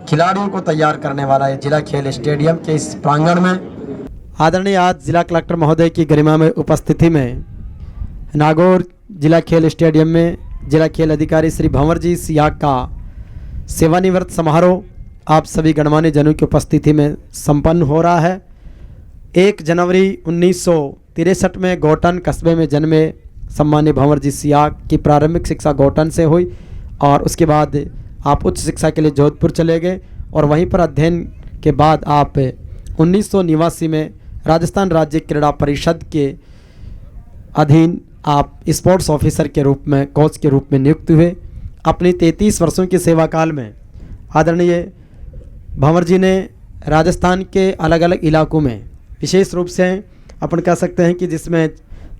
खिलाड़ियों को तैयार करने वाला है जिला खेल स्टेडियम के इस प्रांगण में। आदरणीय आज जिला कलेक्टर महोदय की गरिमा में उपस्थिति में नागौर जिला खेल स्टेडियम में जिला खेल अधिकारी श्री भंवरजी सियाग का सेवानिवृत्त समारोह आप सभी गणमान्य जनों की उपस्थिति में संपन्न हो रहा है। 1 जनवरी 1963 में गौटन कस्बे में जन्मे सम्मान्य भंवरजी सियाग की प्रारंभिक शिक्षा गौटन से हुई और उसके बाद आप उच्च शिक्षा के लिए जोधपुर चले गए और वहीं पर अध्ययन के बाद आप 1989 में राजस्थान राज्य क्रीड़ा परिषद के अधीन आप स्पोर्ट्स ऑफिसर के रूप में कोच के रूप में नियुक्त हुए। अपनी 33 वर्षों के सेवा काल में आदरणीय भंवर जी ने राजस्थान के अलग अलग इलाकों में विशेष रूप से अपन कह सकते हैं कि जिसमें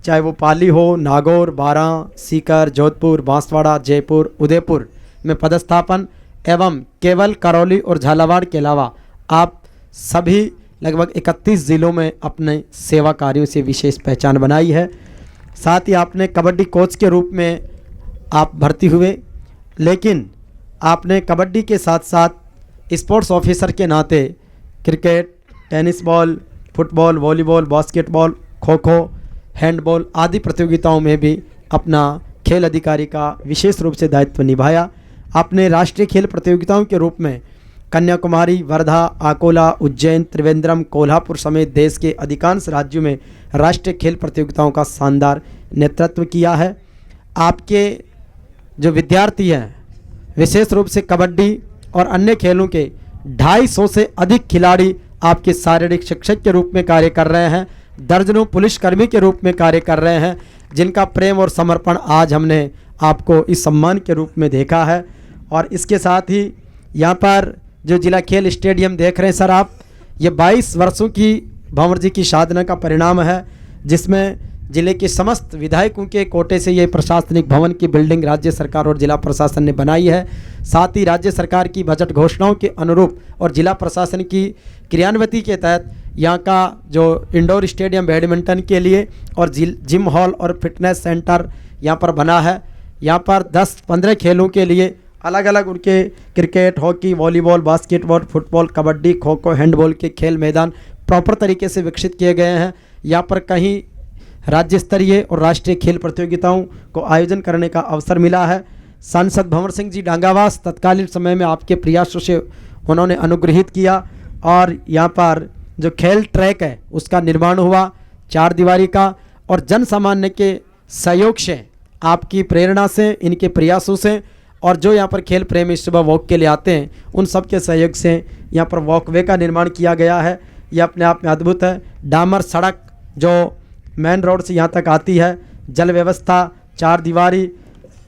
चाहे वो पाली हो, नागौर, बारां, सीकर, जोधपुर, बांसवाड़ा, जयपुर, उदयपुर में पदस्थापन एवं केवल करौली और झालावाड़ के अलावा आप सभी लगभग 31 ज़िलों में अपने सेवा कार्यों से विशेष पहचान बनाई है। साथ ही आपने कबड्डी कोच के रूप में आप भर्ती हुए, लेकिन आपने कबड्डी के साथ साथ स्पोर्ट्स ऑफिसर के नाते cricket, tennis ball, football, volleyball, basketball, kho kho, handball आदि प्रतियोगिताओं में भी अपना खेल अधिकारी का विशेष रूप से दायित्व निभाया। आपने राष्ट्रीय खेल प्रतियोगिताओं के रूप में कन्याकुमारी, वर्धा, अकोला, उज्जैन, त्रिवेंद्रम, कोल्हापुर समेत देश के अधिकांश राज्यों में राष्ट्रीय खेल प्रतियोगिताओं का शानदार नेतृत्व किया है। आपके जो विद्यार्थी हैं विशेष रूप से कबड्डी और अन्य खेलों के 250 से अधिक खिलाड़ी आपके शारीरिक शिक्षक के रूप में कार्य कर रहे हैं। दर्जनों पुलिसकर्मी के रूप में कार्य कर रहे हैं, जिनका प्रेम और समर्पण आज हमने आपको इस सम्मान के रूप में देखा है। और इसके साथ ही यहाँ पर जो जिला खेल स्टेडियम देख रहे हैं सर आप, ये 22 वर्षों की भंवर जी की साधना का परिणाम है, जिसमें जिले के समस्त विधायकों के कोटे से ये प्रशासनिक भवन की बिल्डिंग राज्य सरकार और जिला प्रशासन ने बनाई है। साथ ही राज्य सरकार की बजट घोषणाओं के अनुरूप और जिला प्रशासन की क्रियान्विति के तहत यहाँ का जो इंडोर स्टेडियम बैडमिंटन के लिए और जिम हॉल और फिटनेस सेंटर यहाँ पर बना है। यहाँ पर 10-15 खेलों के लिए अलग अलग उनके cricket, hockey, volleyball, basketball, football, kabaddi, kho kho, handball के खेल मैदान प्रॉपर तरीके से विकसित किए गए हैं। यहाँ पर कहीं राज्य स्तरीय और राष्ट्रीय खेल प्रतियोगिताओं को आयोजन करने का अवसर मिला है। सांसद भंवर सिंह जी डांगावास तत्कालीन समय में आपके प्रयासों से उन्होंने अनुग्रहित किया और यहाँ पर जो खेल ट्रैक है उसका निर्माण हुआ 4 दीवारी का, और जन सामान्य के सहयोग से, आपकी प्रेरणा से, इनके प्रयासों से और जो यहाँ पर खेल प्रेमी सुबह वॉक के लिए आते हैं उन सब के सहयोग से यहाँ पर वॉकवे का निर्माण किया गया है। यह अपने आप में अद्भुत है। डामर सड़क जो मेन रोड से यहाँ तक आती है, जल व्यवस्था, 4 दीवारी,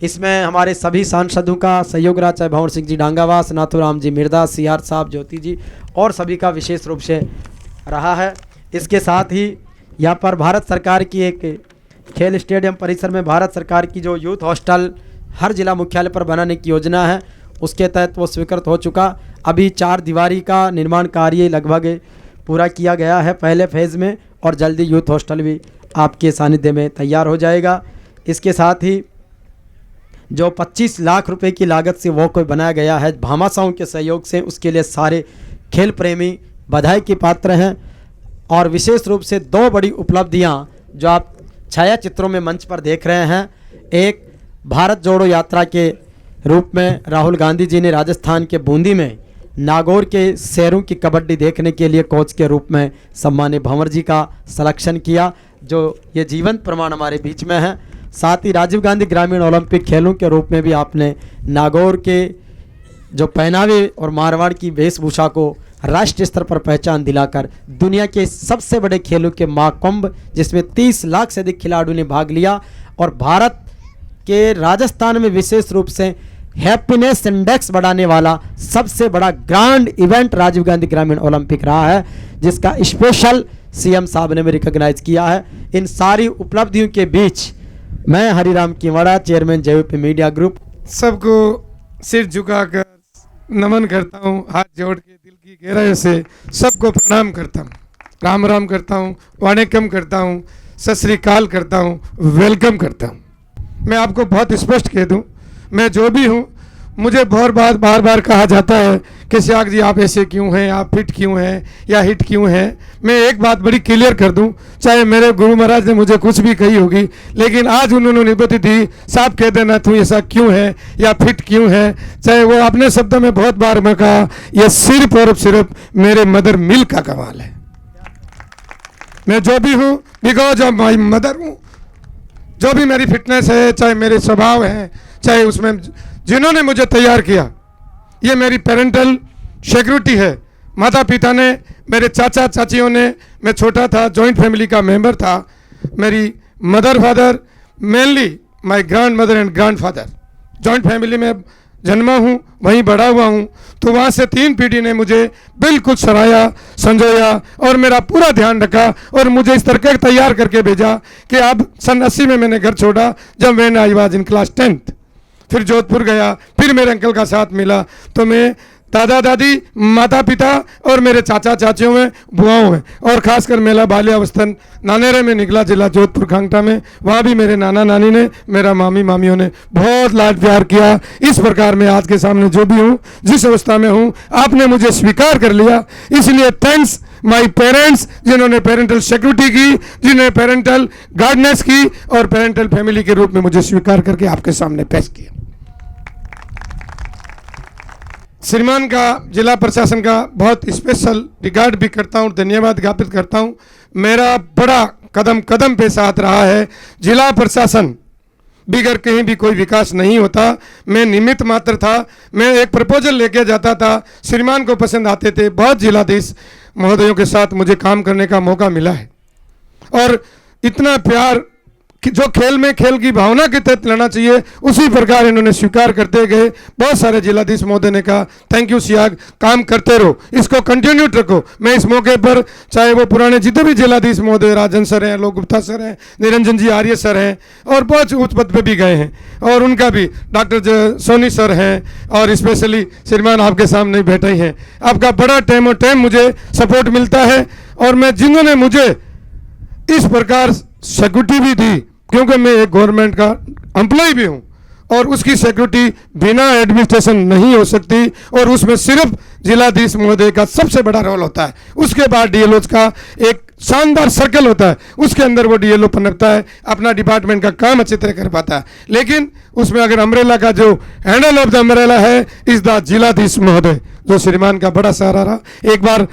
इसमें हमारे सभी सांसदों का सहयोग रहा, चाहे भंवर सिंह जी डांगावास, नाथूराम जी मिर्दा, सीआर साहब, ज्योति जी और सभी का विशेष रूप से रहा है। इसके साथ ही यहाँ पर भारत सरकार की एक खेल स्टेडियम परिसर में भारत सरकार की जो यूथ हॉस्टल हर जिला मुख्यालय पर बनाने की योजना है, उसके तहत वो स्वीकृत हो चुका। अभी 4 दीवारी का निर्माण कार्य लगभग पूरा किया गया है पहले फेज़ में, और जल्दी यूथ हॉस्टल भी आपके सानिध्य में तैयार हो जाएगा। इसके साथ ही जो 25 लाख रुपए की लागत से वॉकवे बनाया गया है भामाशाहों के सहयोग से, उसके लिए सारे खेल प्रेमी बधाई के पात्र हैं। और विशेष रूप से 2 बड़ी उपलब्धियां जो आप छाया चित्रों में मंच पर देख रहे हैं, एक भारत जोड़ो यात्रा के रूप में राहुल गांधी जी ने राजस्थान के बूंदी में नागौर के शहरों की कबड्डी देखने के लिए कोच के रूप में सम्मान्य भंवर जी का सिलेक्शन किया, जो ये जीवंत प्रमाण हमारे बीच में है। साथ ही राजीव गांधी ग्रामीण ओलंपिक खेलों के रूप में भी आपने नागौर के जो पहनावे और मारवाड़ की वेशभूषा को राष्ट्रीय स्तर पर पहचान दिलाकर दुनिया के सबसे बड़े खेलों के महाकुंभ, जिसमें 30 लाख से अधिक खिलाड़ियों ने भाग लिया, और भारत के राजस्थान में विशेष रूप से हैप्पीनेस इंडेक्स बढ़ाने वाला सबसे बड़ा ग्रांड इवेंट राजीव गांधी ग्रामीण ओलंपिक रहा है, जिसका स्पेशल सीएम साहब ने भी रिकॉग्नाइज किया है। इन सारी उपलब्धियों के बीच मैं Hariram किवाड़ा, chairman JVP media group, सबको सिर झुकाकर नमन करता हूँ, हाथ जोड़ के दिल की गहराई से सबको प्रणाम करता हूँ, राम राम करता हूँ, वाणिकम करता हूँ, सत श्री अकाल करता हूँ, वेलकम करता हूँ। मैं आपको बहुत स्पष्ट कह दूँ, मैं जो भी हूँ मुझे बहुत बार बार कहा जाता है कि सियाग जी आप ऐसे क्यों हैं, आप फिट क्यों हैं या हिट क्यों हैं। मैं एक बात बड़ी क्लियर कर दूं, चाहे मेरे गुरु महाराज ने मुझे कुछ भी कही होगी, लेकिन आज उन्होंने निबद्धि दी, साफ कह देना तू ऐसा क्यों है या फिट क्यों है। चाहे वो अपने शब्दों में बहुत बार मैं कहा, यह सिर्फ और सिर्फ मेरे मदर मिल्क का कमाल है। मैं जो भी हूँ बिकॉज ऑफ माई मदर हूँ। जो भी मेरी फिटनेस है, चाहे मेरे स्वभाव हैं, चाहे उसमें जिन्होंने मुझे तैयार किया, ये मेरी पेरेंटल सिक्योरिटी है। माता पिता ने, मेरे चाचा चाचियों ने, मैं छोटा था, जॉइंट फैमिली का मेंबर था। मेरी mother father, mainly my grand mother and grand father, joint family में जन्मा हूँ, वहीं बड़ा हुआ हूँ। तो वहाँ से 3 पीढ़ी ने मुझे बिल्कुल सराहा, संजोया और मेरा पूरा ध्यान रखा और मुझे इस तरह तैयार करके भेजा कि अब सन 80 में मैंने घर छोड़ा, जब मैंने I was in class 10th। फिर जोधपुर गया, फिर मेरे अंकल का साथ मिला। तो मैं दादा दादी, माता पिता और मेरे चाचा चाचियों में, बुआओं में, और खासकर मेरा बाल्यावस्था नानेरे में निकला, जिला जोधपुर खांगटा में। वहाँ भी मेरे नाना नानी ने, मेरा मामी मामियों ने बहुत लाड प्यार किया। इस प्रकार मैं आज के सामने जो भी हूँ, जिस अवस्था में हूँ, आपने मुझे स्वीकार कर लिया। इसलिए थैंक्स माई पेरेंट्स, जिन्होंने पेरेंटल सिक्योरिटी की, जिन्होंने पेरेंटल गाइडेंस की और पेरेंटल फैमिली के रूप में मुझे स्वीकार करके आपके सामने पेश किया। श्रीमान का, जिला प्रशासन का बहुत स्पेशल रिगार्ड भी करता हूँ, धन्यवाद ज्ञापित करता हूँ। मेरा बड़ा कदम कदम पे साथ रहा है। जिला प्रशासन बिगड़ कहीं भी कोई विकास नहीं होता। मैं निमित्त मात्र था। मैं एक प्रपोजल लेके जाता था, श्रीमान को पसंद आते थे। बहुत जिलाधीश महोदयों के साथ मुझे काम करने का मौका मिला है और इतना प्यार कि जो खेल में खेल की भावना के तहत लेना चाहिए, उसी प्रकार इन्होंने स्वीकार करते गए। बहुत सारे जिलाधीश महोदय ने कहा थैंक यू सियाग, काम करते रहो, इसको कंटिन्यूट रखो। मैं इस मौके पर, चाहे वो पुराने जितने भी जिलाधीश महोदय, राजन सर हैं, लोक गुप्ता सर हैं, निरंजन जी आर्य सर हैं, और बहुत उच्च पद पर भी गए हैं, और उनका भी डॉक्टर सोनी सर हैं, और स्पेशली श्रीमान आपके सामने बैठे ही हैं। आपका बड़ा टाइम और टाइम मुझे सपोर्ट मिलता है। और मैं, जिन्होंने मुझे इस प्रकार सिक्योरिटी भी दी, क्योंकि मैं एक गवर्नमेंट का एम्प्लॉय भी हूं, और उसकी सिक्योरिटी बिना एडमिनिस्ट्रेशन नहीं हो सकती, और उसमें सिर्फ जिलाधीश महोदय का सबसे बड़ा रोल होता है। उसके बाद डीएलओ का एक शानदार सर्कल होता है, उसके अंदर वो डीएलओ पनपता है, अपना डिपार्टमेंट का काम अच्छी तरह कर पाता है। लेकिन उसमें अगर अम्ब्रेला का जो हैंडल ऑफ द अम्ब्रेला है इस द जिलाधीश महोदय, जो श्रीमान का बड़ा सहारा रहा। एक बार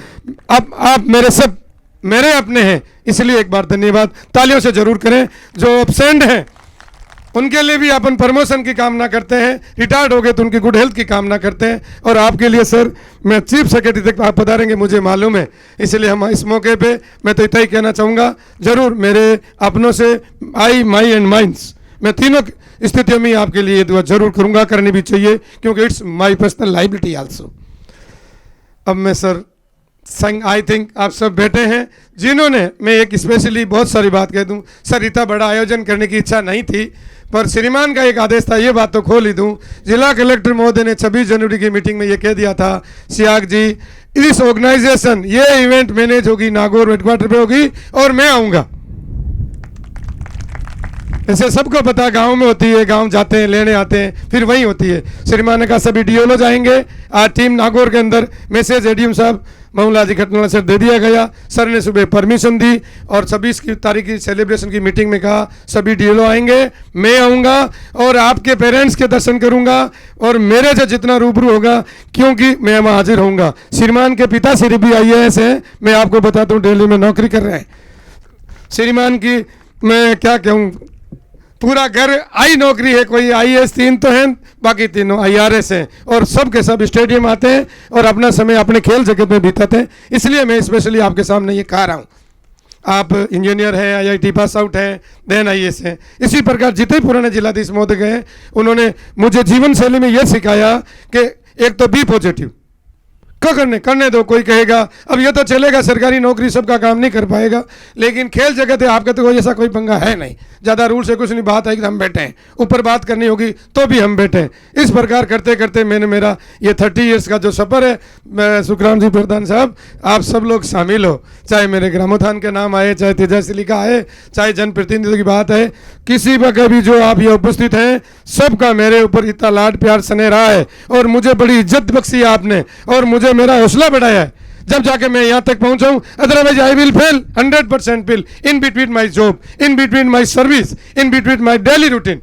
आप मेरे अपने हैं, इसलिए एक बार धन्यवाद तालियों से जरूर करें। जो एब्सेंट हैं उनके लिए भी अपन प्रमोशन की कामना करते हैं, रिटायर्ड हो गए तो उनकी गुड हेल्थ की कामना करते हैं। और आपके लिए सर, मैं चीफ सेक्रेटरी तक आप पधारेंगे मुझे मालूम है, इसलिए हम इस मौके पे मैं तो इतना ही कहना चाहूँगा, जरूर मेरे अपनों से आई, माई एंड माइंड्स, मैं तीनों स्थितियों में आपके लिए दुआ जरूर करूँगा, करनी भी चाहिए, क्योंकि it's my personal liability also. अब मैं सर आई थिंक आप सब बैठे हैं, जिन्होंने, मैं एक स्पेशली बहुत सारी बात कह दूं, सर इतना बड़ा आयोजन करने की इच्छा नहीं थी, पर श्रीमान का एक आदेश था, ये बात तो खोल ही दूं। जिला कलेक्टर महोदय ने 26 जनवरी की मीटिंग में ये कह दिया था, सियाग जी इस ऑर्गेनाइजेशन, ये इवेंट मैनेज होगी नागौर हेडक्वार्टर पे होगी और मैं आऊँगा। ऐसे सबको पता, गांव में होती है, गांव जाते हैं, लेने आते हैं, फिर वहीं होती है। श्रीमान ने कहा सभी डीएलओ जाएंगे। आज टीम नागौर के अंदर मैसेज एडीएम साहब मऊला जी खटनाला से दे दिया गया। सर ने सुबह परमिशन दी और 26 की तारीख की सेलिब्रेशन की मीटिंग में कहा सभी डीएलओ आएंगे, मैं आऊँगा और आपके पेरेंट्स के दर्शन करूँगा और मेरे से जितना रूबरू होगा, क्योंकि मैं वहाँ हाजिर होऊंगा। श्रीमान के पिता श्री भी IAS हैं, मैं आपको बताता हूँ, दिल्ली में नौकरी कर रहे हैं। श्रीमान की मैं क्या कहूँ, पूरा घर आई नौकरी है, कोई IAS 3 तो हैं, बाकी तीनों IRS हैं, और सब के सब स्टेडियम आते हैं और अपना समय अपने खेल जगत में बिताते हैं। इसलिए मैं स्पेशली आपके सामने ये कह रहा हूँ, आप इंजीनियर हैं, IIT पास आउट हैं, देन IAS हैं। इसी प्रकार जितने पुराने जिलाधीश महोदय गए, उन्होंने मुझे जीवन शैली में यह सिखाया कि एक तो बी पॉजिटिव, करने दो। कोई कहेगा अब ये तो चलेगा, सरकारी नौकरी सबका काम नहीं कर पाएगा, लेकिन खेल जगत है, आपका तो कोई ऐसा कोई पंगा है नहीं। ज़्यादा रूल से कुछ नहीं, बात है कि हम बैठे हैं, ऊपर बात करनी होगी तो भी हम बैठे हैं। इस प्रकार करते करते मैंने मेरा ये 30 ईयर्स का जो सफ़र है, मैं सुखराम जी प्रधान साहब, आप सब लोग शामिल हो, चाहे मेरे ग्रामोत्थान के नाम आए, चाहे तेजस्वी का आए, चाहे जनप्रतिनिधित्व की बात है, किसी वक्त भी जो आप ये उपस्थित हैं, सबका मेरे ऊपर इतना लाड प्यार स्नेह रहा है और मुझे बड़ी इज्जत बख्शी है आपने और मुझे मेरा हौसला बढ़ाया है, जब जाके मैं यहाँ तक पहुँचा हूँ। Otherwise I will fail, 100% fail in between my job, in between my service, in between my daily routine.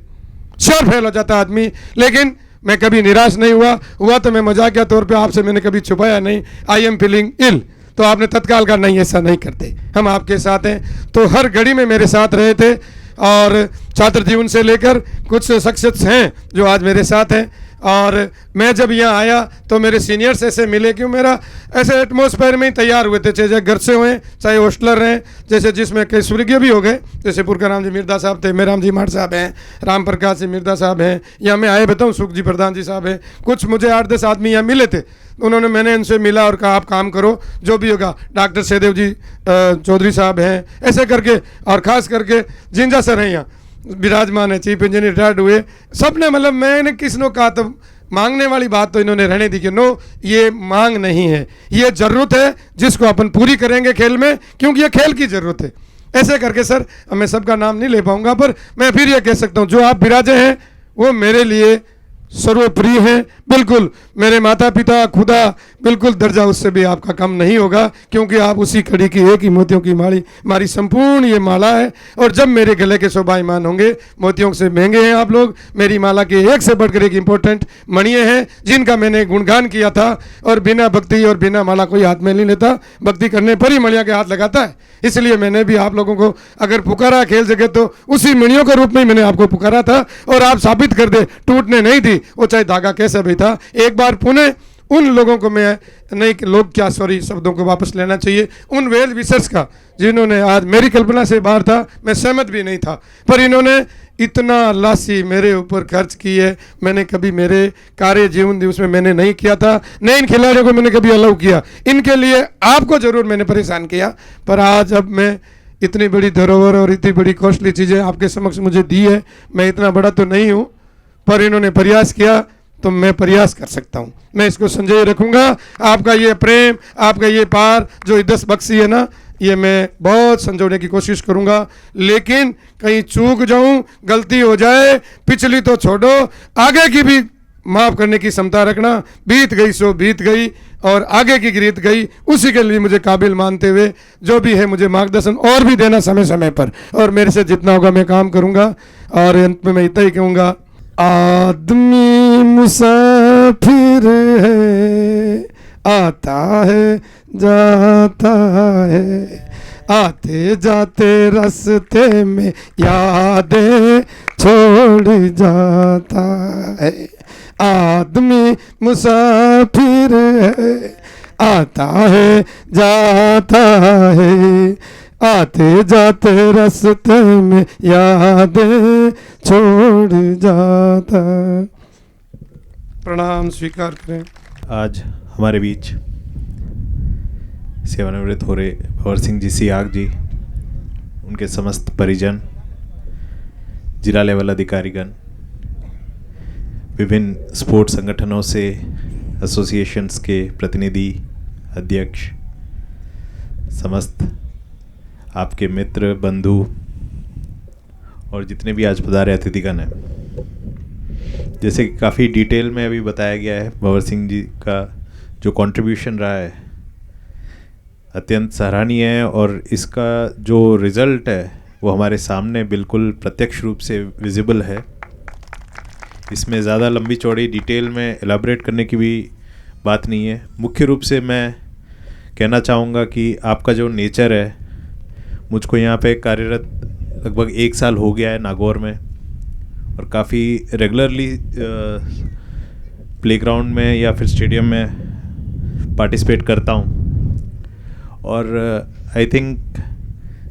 Sure fail हो जाता आदमी, लेकिन मैं कभी निराश नहीं हुआ तो मैं मजाकिया तौर पे आपसे मैंने कभी छुपाया नहीं, आई एम फीलिंग इल, तो आपने तत्काल का नहीं, ऐसा नहीं करते, हम आपके साथ हैं। तो हर घड़ी में मेरे साथ रहे थे और छात्र जीवन से लेकर कुछ शख्सियत हैं जो आज मेरे साथ हैं। और मैं जब यहाँ आया तो मेरे सीनियर्स ऐसे मिले, क्यों मेरा ऐसे एटमॉस्फेयर में ही तैयार हुए थे, चाहे घर से हुए चाहे हॉस्टलर रहे, जैसे जिसमें कई स्वर्गीय भी हो गए, जैसे पुरकाराम जी मिर्दा साहब थे, मेराम जी माठ साहब हैं, राम प्रकाश जी मिर्दा साहब हैं, या मैं आए बताऊँ सुख जी प्रधान जी साहब हैं, कुछ मुझे 8-10 आदमी यहाँ मिले थे। मैंने इनसे मिला और कहा आप काम करो, जो भी होगा। डॉक्टर सहदेव जी चौधरी साहब हैं, ऐसे करके, और ख़ास करके जिंजा सर हैं यहाँ विराजमान है, चीफ इंजीनियर रिटायर्ड हुए, सब ने, मतलब मैंने किसने कहा तो मांगने वाली बात तो इन्होंने रहने दी कि नो, ये मांग नहीं है, ये ज़रूरत है जिसको अपन पूरी करेंगे खेल में, क्योंकि ये खेल की ज़रूरत है। ऐसे करके सर, मैं सबका नाम नहीं ले पाऊंगा, पर मैं फिर ये कह सकता हूँ जो आप विराजे हैं वो मेरे लिए सर्वप्रिय हैं, बिल्कुल मेरे माता पिता, खुदा, बिल्कुल दर्जा उससे भी आपका कम नहीं होगा, क्योंकि आप उसी कड़ी की एक ही मोतियों की मारी संपूर्ण ये माला है। और जब मेरे गले के शोभायमान होंगे, मोतियों से महंगे हैं आप लोग, मेरी माला के एक से बढ़कर एक इम्पोर्टेंट मणिये हैं जिनका मैंने गुणगान किया था। और बिना भक्ति और बिना माला कोई हाथ में नहीं लेता, भक्ति करने पर ही मणिया के हाथ लगाता है। इसलिए मैंने भी आप लोगों को अगर पुकारा खेल जगह तो उसी मणियों के रूप में मैंने आपको पुकारा था, और आप साबित कर दे, टूटने नहीं दी, वो चाहे धागा कैसा भी था। एक बार पुनः उन लोगों को मैं नहीं, लोग क्या, सॉरी शब्दों को वापस लेना चाहिए, उन वेल विशर्स का जिन्होंने आज मेरी कल्पना से बाहर था, मैं सहमत भी नहीं था, पर इन्होंने इतना लाशी मेरे ऊपर खर्च की है, मैंने कभी मेरे कार्य जीवन दिवस में मैंने नहीं किया था, नहीं इन खिलाड़ियों को मैंने कभी अलाउ किया। इनके लिए आपको जरूर मैंने परेशान किया, पर आज अब मैं इतनी बड़ी धरोहर और इतनी बड़ी कॉस्टली चीज़ें आपके समक्ष मुझे दी है, मैं इतना बड़ा तो नहीं हूँ, पर इन्होंने प्रयास किया तो मैं प्रयास कर सकता हूँ, मैं इसको संजय रखूँगा। आपका ये प्रेम, आपका ये पार जो इद्दत बख्शी है ना, ये मैं बहुत संजोने की कोशिश करूँगा, लेकिन कहीं चूक जाऊँ, गलती हो जाए, पिछली तो छोड़ो, आगे की भी माफ़ करने की क्षमता रखना। बीत गई सो बीत गई, और आगे की रीत गई, उसी के लिए मुझे काबिल मानते हुए जो भी है मुझे मार्गदर्शन और भी देना समय समय पर, और मेरे से जितना होगा मैं काम करूँगा। और अंत में मैं इतना ही कहूँगा, आदमी मुसाफिर है, आता है जाता है, आते जाते रास्ते में यादें छोड़ जाता है। आदमी मुसाफिर है, आता है जाता है, आते जाते रास्ते में यादें छोड़ जाता। प्रणाम स्वीकार करें। आज हमारे बीच सेवानिवृत्त हो रहे भंवर सिंह जी सियाग जी, उनके समस्त परिजन, जिला लेवल अधिकारीगण, विभिन्न स्पोर्ट्स संगठनों से एसोसिएशंस के प्रतिनिधि, अध्यक्ष, समस्त आपके मित्र, बंधु और जितने भी आज पधारे अतिथिगण हैं। जैसे कि काफ़ी डिटेल में अभी बताया गया है, भंवर सिंह जी का जो कंट्रीब्यूशन रहा है अत्यंत सराहनीय है, और इसका जो रिज़ल्ट है वो हमारे सामने बिल्कुल प्रत्यक्ष रूप से विजिबल है। इसमें ज़्यादा लंबी चौड़ी डिटेल में एलाबरेट करने की भी बात नहीं है। मुख्य रूप से मैं कहना चाहूँगा कि आपका जो नेचर है, मुझको यहाँ पे कार्यरत लगभग 1 साल हो गया है नागौर में, और काफ़ी रेगुलरली प्लेग्राउंड में या फिर स्टेडियम में पार्टिसिपेट करता हूँ। और आई थिंक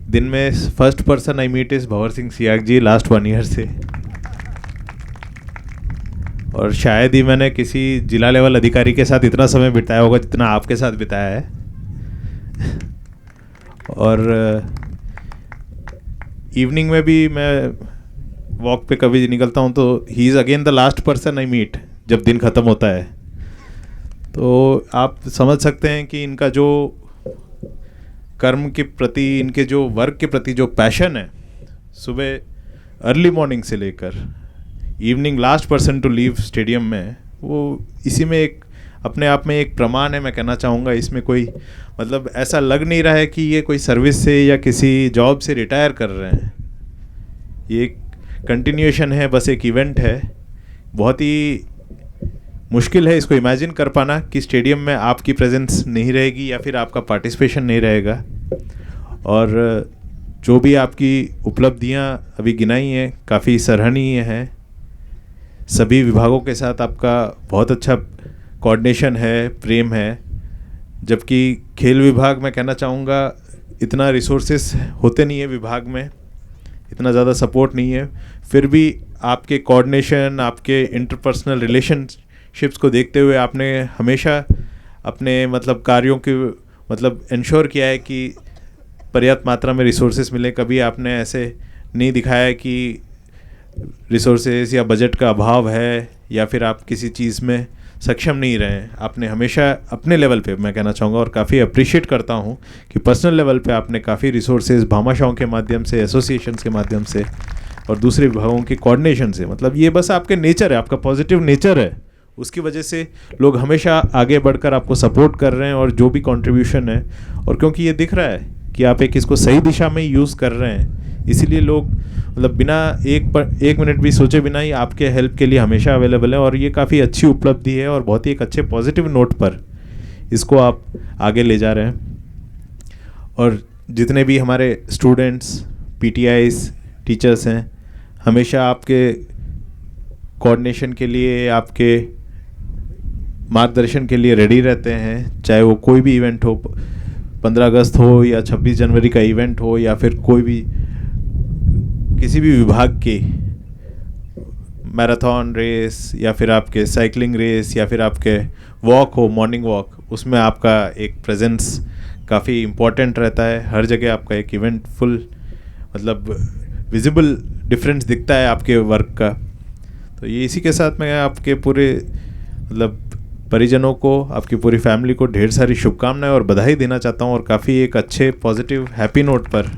दिन में first person I meet is Bhanwar Singh Siyag ji last 1 year से। और शायद ही मैंने किसी जिला लेवल अधिकारी के साथ इतना समय बिताया होगा जितना आपके साथ बिताया है। और इवनिंग में भी मैं वॉक पे कभी निकलता हूँ तो he is again the last person I meet जब दिन ख़त्म होता है। तो आप समझ सकते हैं कि इनका जो कर्म के प्रति, इनके जो वर्क के प्रति जो पैशन है, सुबह अर्ली मॉर्निंग से लेकर evening last person to leave stadium में, वो इसी में एक अपने आप में एक प्रमाण है। मैं कहना चाहूँगा इसमें कोई मतलब ऐसा लग नहीं रहा है कि ये कोई सर्विस से या किसी जॉब से रिटायर कर रहे हैं। ये एक कंटिन्यूएशन है, बस एक इवेंट है। बहुत ही मुश्किल है इसको इमेजिन कर पाना कि स्टेडियम में आपकी प्रेजेंस नहीं रहेगी या फिर आपका पार्टिसिपेशन नहीं रहेगा। और जो भी आपकी उपलब्धियां अभी गिनाई हैं काफ़ी सराहनीय हैं। सभी विभागों के साथ आपका बहुत अच्छा कोऑर्डिनेशन है, प्रेम है। जबकि खेल विभाग में कहना चाहूँगा इतना रिसोर्सेस होते नहीं है विभाग में, इतना ज़्यादा सपोर्ट नहीं है, फिर भी आपके कोऑर्डिनेशन, आपके इंटरपर्सनल रिलेशनशिप्स को देखते हुए आपने हमेशा अपने मतलब कार्यों की मतलब इंश्योर किया है कि पर्याप्त मात्रा में रिसोर्सेस मिले। कभी आपने ऐसे नहीं दिखाया कि रिसोर्सेस या बजट का अभाव है या फिर आप किसी चीज़ में सक्षम नहीं रहे हैं। आपने हमेशा अपने लेवल पे, मैं कहना चाहूँगा और काफ़ी अप्रिशिएट करता हूँ कि पर्सनल लेवल पे आपने काफ़ी रिसोर्सेज भामाशाहों के माध्यम से, एसोसिएशंस के माध्यम से और दूसरे विभागों के कोऑर्डिनेशन से, मतलब ये बस आपके नेचर है, आपका पॉजिटिव नेचर है, उसकी वजह से लोग हमेशा आगे बढ़कर आपको सपोर्ट कर रहे हैं। और जो भी कंट्रीब्यूशन है, और क्योंकि ये दिख रहा है कि आप एक इसको सही दिशा में यूज़ कर रहे हैं, इसीलिए लोग मतलब बिना एक मिनट भी सोचे बिना ही आपके हेल्प के लिए हमेशा अवेलेबल है। और ये काफ़ी अच्छी उपलब्धि है और बहुत ही एक अच्छे पॉजिटिव नोट पर इसको आप आगे ले जा रहे हैं। और जितने भी हमारे स्टूडेंट्स, पीटीआईज, टीचर्स हैं, हमेशा आपके कोऑर्डिनेशन के लिए, आपके मार्गदर्शन के लिए रेडी रहते हैं। चाहे वो कोई भी इवेंट हो, 15 अगस्त हो या 26 जनवरी का इवेंट हो या फिर कोई भी किसी भी विभाग की मैराथन रेस या फिर आपके साइकिलिंग रेस या फिर आपके वॉक हो, मॉर्निंग वॉक, उसमें आपका एक प्रेजेंस काफ़ी इम्पोर्टेंट रहता है। हर जगह आपका एक इवेंट फुल मतलब विजिबल डिफरेंस दिखता है आपके वर्क का। तो ये इसी के साथ मैं आपके पूरे मतलब परिजनों को, आपकी पूरी फैमिली को ढेर सारी शुभकामनाएं और बधाई देना चाहता हूं। और काफ़ी एक अच्छे पॉजिटिव हैप्पी नोट पर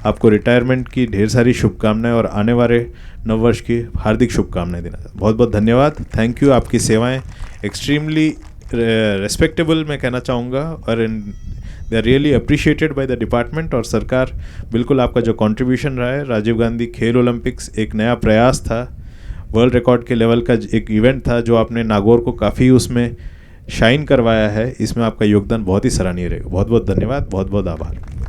आपको रिटायरमेंट की ढेर सारी शुभकामनाएं और आने वाले नववर्ष की हार्दिक शुभकामनाएं देना चाहता हूं। बहुत बहुत धन्यवाद, थैंक यू। आपकी सेवाएं एक्सट्रीमली रेस्पेक्टेबल मैं कहना चाहूँगा और they are really appreciated by the department. और सरकार बिल्कुल आपका जो कंट्रीब्यूशन रहा है, राजीव गांधी खेल ओलंपिक्स एक नया प्रयास था, वर्ल्ड रिकॉर्ड के लेवल का एक इवेंट था जो आपने नागौर को काफ़ी उसमें शाइन करवाया है। इसमें आपका योगदान बहुत ही सराहनीय रहेगा। बहुत बहुत धन्यवाद, बहुत बहुत आभार।